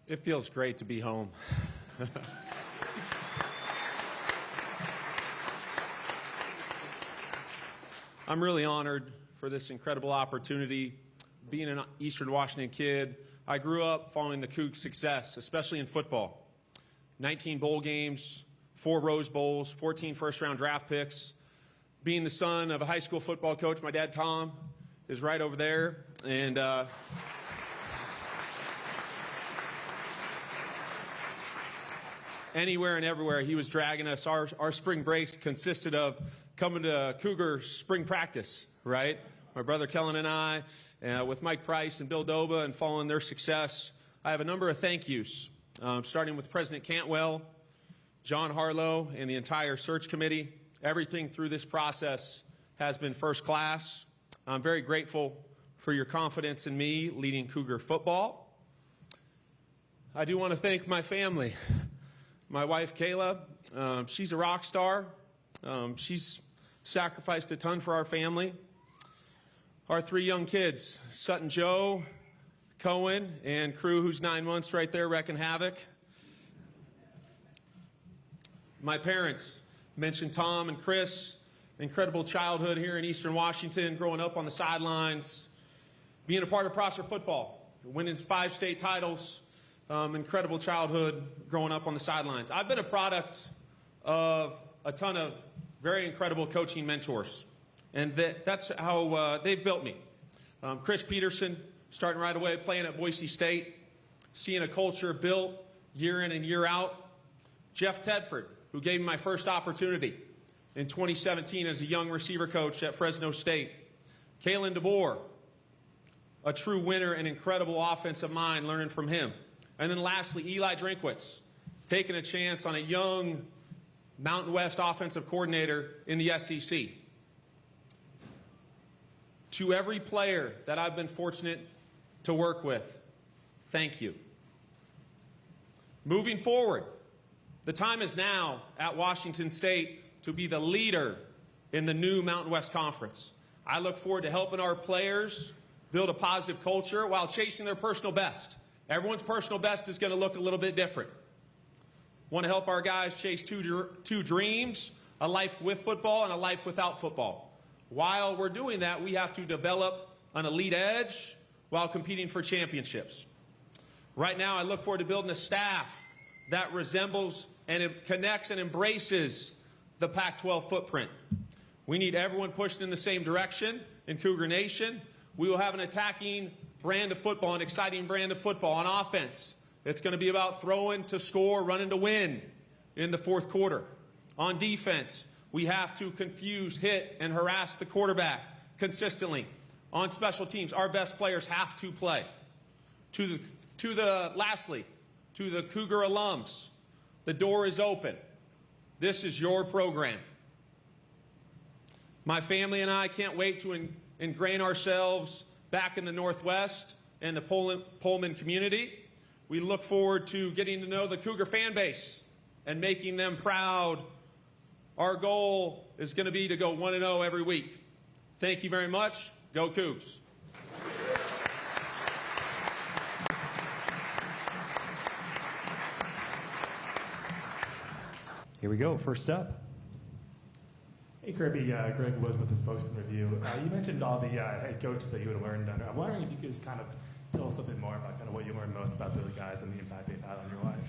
It feels great to be home. I'm really honored for this incredible opportunity. Being an Eastern Washington kid, I grew up following the Cougs' success, especially in football. 19 bowl games, 4 Rose Bowls, 14 first-round draft picks. Being the son of a high school football coach, my dad, Tom, is right over there. And anywhere and everywhere, he was dragging us. Our spring breaks consisted of coming to Cougar spring practice, right? My brother Kellen and I, with Mike Price and Bill Doba, and following their success. I have a number of thank yous, starting with President Cantwell, John Harlow, and the entire search committee. Everything through this process has been first class. I'm very grateful for your confidence in me leading Cougar football. I do want to thank my family. My wife, Kayla, she's a rock star. She's sacrificed a ton for our family. Our 3 young kids, Sutton Joe, Cohen, and Crew, who's 9 months right there, wrecking havoc. My parents, mentioned Tom and Chris, incredible childhood here in Eastern Washington, growing up on the sidelines, being a part of Prosser football, winning 5 state titles, incredible childhood growing up on the sidelines. I've been a product of a ton of very incredible coaching mentors, and that's how they've built me. Chris Peterson, starting right away, playing at Boise State, seeing a culture built year in and year out. Jeff Tedford, who gave me my first opportunity in 2017 as a young receiver coach at Fresno State. Kalen DeBoer, a true winner and incredible offensive mind, learning from him. And then lastly, Eli Drinkwitz, taking a chance on a young Mountain West offensive coordinator in the SEC. To every player that I've been fortunate to work with, thank you. Moving forward, the time is now at Washington State to be the leader in the new Mountain West Conference. I look forward to helping our players build a positive culture while chasing their personal best. Everyone's personal best is going to look a little bit different. Want to help our guys chase two dreams, a life with football and a life without football. While we're doing that, we have to develop an elite edge while competing for championships. Right now, I look forward to building a staff that resembles and it connects and embraces the Pac-12 footprint. We need everyone pushing in the same direction in Cougar Nation. We will have an attacking brand of football, an exciting brand of football on offense. It's going to be about throwing to score, running to win in the fourth quarter. On defense, we have to confuse, hit, and harass the quarterback consistently. On special teams, our best players have to play. Lastly, to the Cougar alums, the door is open. This is your program. My family and I can't wait to ingrain ourselves back in the Northwest and the Pullman community. We look forward to getting to know the Cougar fan base and making them proud. Our goal is going to be to go 1-0 every week. Thank you very much. Go Cougs. Here we go. First up. Hey, Kirby. Greg Woods with the Spokesman Review. You mentioned all the head coaches that you would have learned under. I'm wondering if you could just kind of tell us a bit more about kind of what you learned most about those guys and the impact they've had on your life.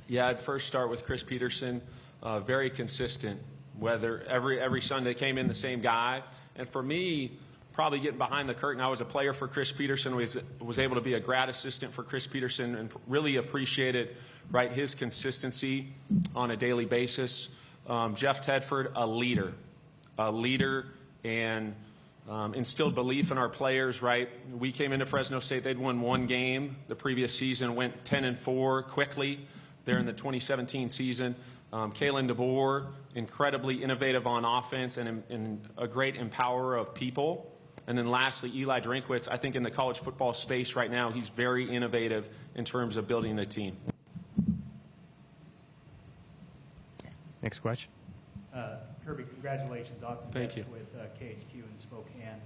Yeah, I'd first start with Chris Peterson. Very consistent. Whether every Sunday came in the same guy. And for me, probably getting behind the curtain, I was a player for Chris Peterson, was able to be a grad assistant for Chris Peterson and really appreciated, right, his consistency on a daily basis. Jeff Tedford, a leader and instilled belief in our players, right? We came into Fresno State, they'd won 1 game the previous season, went 10-4 quickly there in the 2017 season. Kalen DeBoer, incredibly innovative on offense and a great empowerer of people. And then lastly, Eli Drinkwitz, I think in the college football space right now, he's very innovative in terms of building a team. Next question. Kirby, congratulations. Awesome. Thank you. With KHQ in Spokane.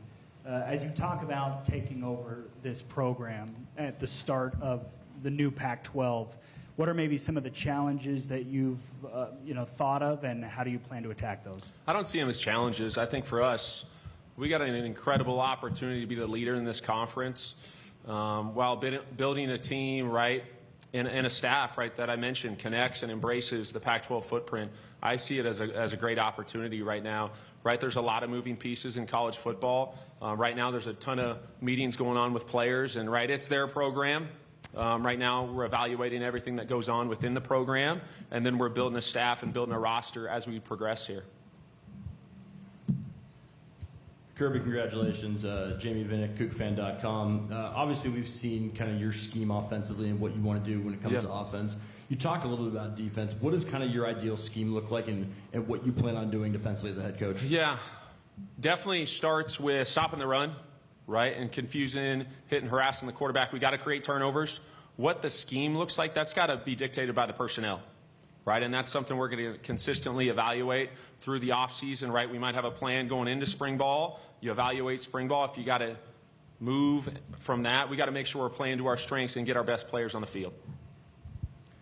As you talk about taking over this program at the start of the new Pac-12. What are maybe some of the challenges that you've thought of, and how do you plan to attack those? I don't see them as challenges. I think for us, we got an incredible opportunity to be the leader in this conference while building a team, right, and a staff, right, that I mentioned connects and embraces the Pac-12 footprint. I see it as a great opportunity right now. Right, there's a lot of moving pieces in college football. Right now, there's a ton of meetings going on with players, and right, it's their program. Right now, we're evaluating everything that goes on within the program, and then we're building a staff and building a roster as we progress here. Kirby, congratulations. Jamie Vinnick, KookFan.com. Obviously, we've seen kind of your scheme offensively and what you want to do when it comes to offense. You talked a little bit about defense. What does kind of your ideal scheme look like, and what you plan on doing defensively as a head coach? Yeah, definitely starts with stopping the run, right, and confusing, hitting, harassing the quarterback. We got to create turnovers. What the scheme looks like, that's got to be dictated by the personnel, right? And that's something we're going to consistently evaluate through the offseason, right? We might have a plan going into spring ball. You evaluate spring ball. If you got to move from that, we got to make sure we're playing to our strengths and get our best players on the field.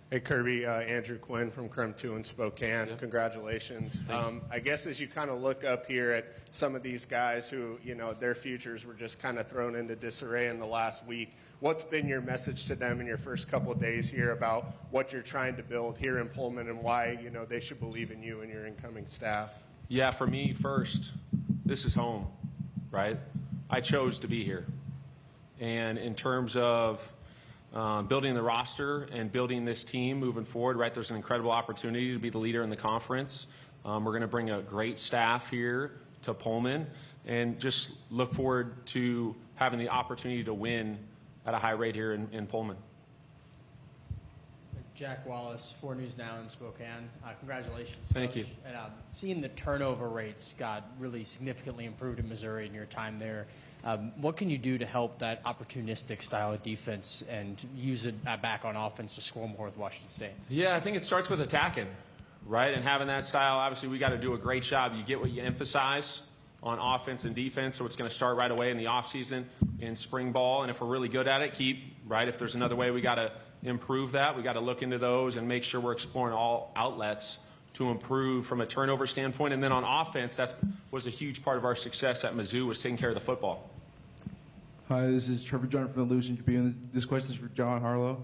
Hey, Kirby, Andrew Quinn from Crum 2 in Spokane. Yeah. Congratulations. I guess as you kind of look up here at some of these guys who, their futures were just kind of thrown into disarray in the last week, what's been your message to them in your first couple of days here about what you're trying to build here in Pullman and why, they should believe in you and your incoming staff? Yeah, for me, first, this is home, right? I chose to be here. And in terms of building the roster and building this team moving forward, right, there's an incredible opportunity to be the leader in the conference. We're going to bring a great staff here to Pullman and just look forward to having the opportunity to win at a high rate here in Pullman. Jack Wallace, 4 News Now in Spokane. Congratulations. Thank Coach. you. And seeing the turnover rates got really significantly improved in Missouri in your time there. What can you do to help that opportunistic style of defense and use it back on offense to score more with Washington State? Yeah, I think it starts with attacking, right? And having that style, obviously, we got to do a great job. You get what you emphasize on offense and defense, so it's going to start right away in the offseason in spring ball. And if we're really good at it, keep, right? If there's another way we got to improve that, we got to look into those and make sure we're exploring all outlets to improve from a turnover standpoint. And then on offense, that was a huge part of our success at Mizzou, was taking care of the football. Hi, this is Trevor John from Illusion Tribune. This question is for John Harlow.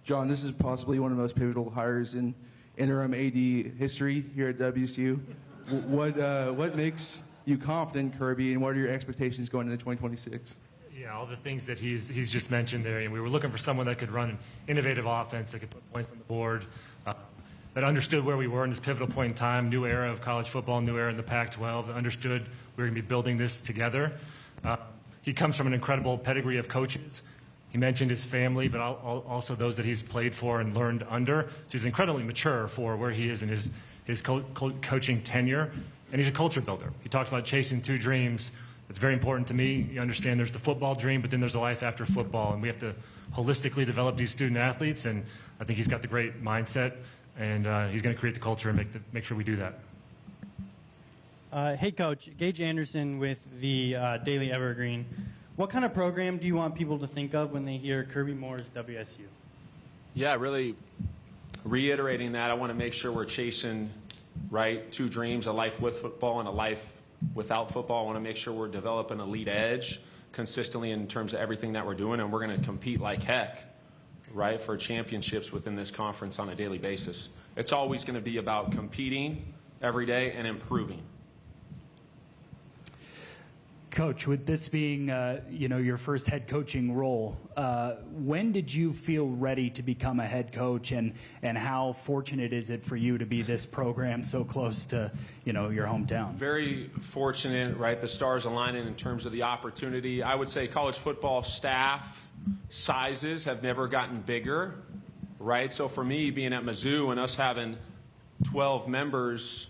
John, this is possibly one of the most pivotal hires in interim AD history here at WSU. What makes you confident, Kirby, and what are your expectations going into 2026? Yeah, all the things that he's just mentioned there. And we were looking for someone that could run an innovative offense, that could put points on the board, that understood where we were in this pivotal point in time, new era of college football, new era in the Pac-12, that understood we were going to be building this together. He comes from an incredible pedigree of coaches. He mentioned his family, but also those that he's played for and learned under. So he's incredibly mature for where he is in his coaching tenure, and he's a culture builder. He talked about chasing 2 dreams. It's very important to me. You understand there's the football dream, but then there's a life after football, and we have to holistically develop these student athletes, and I think he's got the great mindset, and he's going to create the culture and make sure we do that. Hey, Coach. Gage Anderson with the Daily Evergreen. What kind of program do you want people to think of when they hear Kirby Moore's WSU? Yeah, really reiterating that, I want to make sure we're chasing, right, 2 dreams, a life with football and a life without football. I want to make sure we're developing a lead edge consistently in terms of everything that we're doing, and we're going to compete like heck, right, for championships within this conference on a daily basis. It's always going to be about competing every day and improving. Coach, with this being, your first head coaching role, when did you feel ready to become a head coach, and how fortunate is it for you to be this program so close to, your hometown? Very fortunate, right? The stars aligning in terms of the opportunity. I would say college football staff sizes have never gotten bigger, right? So for me, being at Mizzou and us having 12 members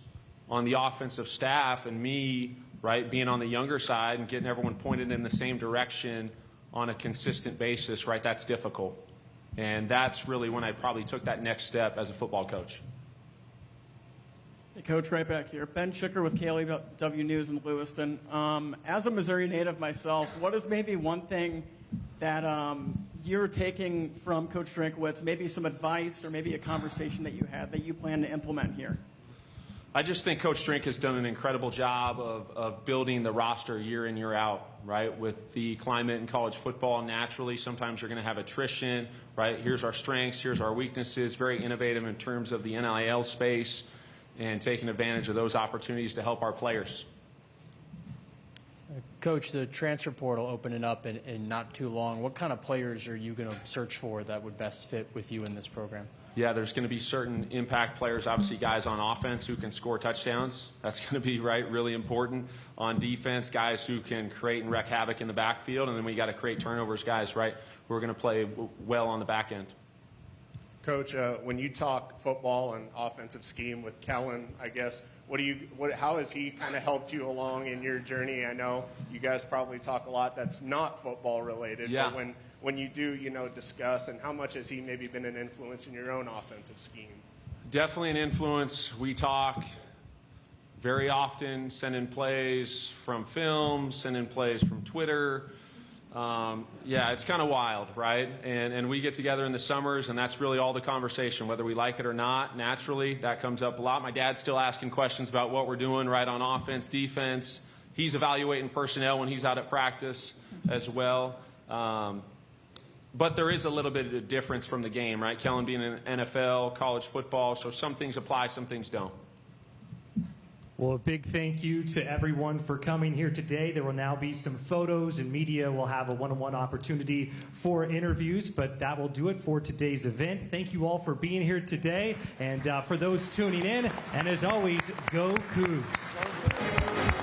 on the offensive staff, and me, right, being on the younger side and getting everyone pointed in the same direction on a consistent basis, right, that's difficult. And that's really when I probably took that next step as a football coach. Hey, Coach, right back here. Ben Schicker with KLEW News in Lewiston. As a Missouri native myself, what is maybe one thing that you're taking from Coach Drinkwitz, maybe some advice or maybe a conversation that you had that you plan to implement here? I just think Coach Drink has done an incredible job of building the roster year in, year out, right? With the climate in college football, naturally, sometimes you're going to have attrition, right? Here's our strengths, here's our weaknesses, very innovative in terms of the NIL space and taking advantage of those opportunities to help our players. Coach, the transfer portal opening up in not too long. What kind of players are you going to search for that would best fit with you in this program? Yeah, there's going to be certain impact players, obviously guys on offense who can score touchdowns. That's going to be, right, really important. On defense, guys who can create and wreak havoc in the backfield. And then we got to create turnovers, guys, right, who are going to play well on the back end. Coach, when you talk football and offensive scheme with Kellen, I guess, how has he kind of helped you along in your journey? I know you guys probably talk a lot that's not football related, yeah. But when you do, discuss, and how much has he maybe been an influence in your own offensive scheme? Definitely an influence. We talk very often, sending plays from film, sending plays from Twitter. Yeah, it's kind of wild, right? And we get together in the summers, and that's really all the conversation, whether we like it or not. Naturally, that comes up a lot. My dad's still asking questions about what we're doing, right, on offense, defense. He's evaluating personnel when he's out at practice as well. But there is a little bit of a difference from the game, right? Kellen being in NFL, college football, so some things apply, some things don't. Well, a big thank you to everyone for coming here today. There will now be some photos, and media will have a one-on-one opportunity for interviews, but that will do it for today's event. Thank you all for being here today, and for those tuning in, and as always, go Cougs.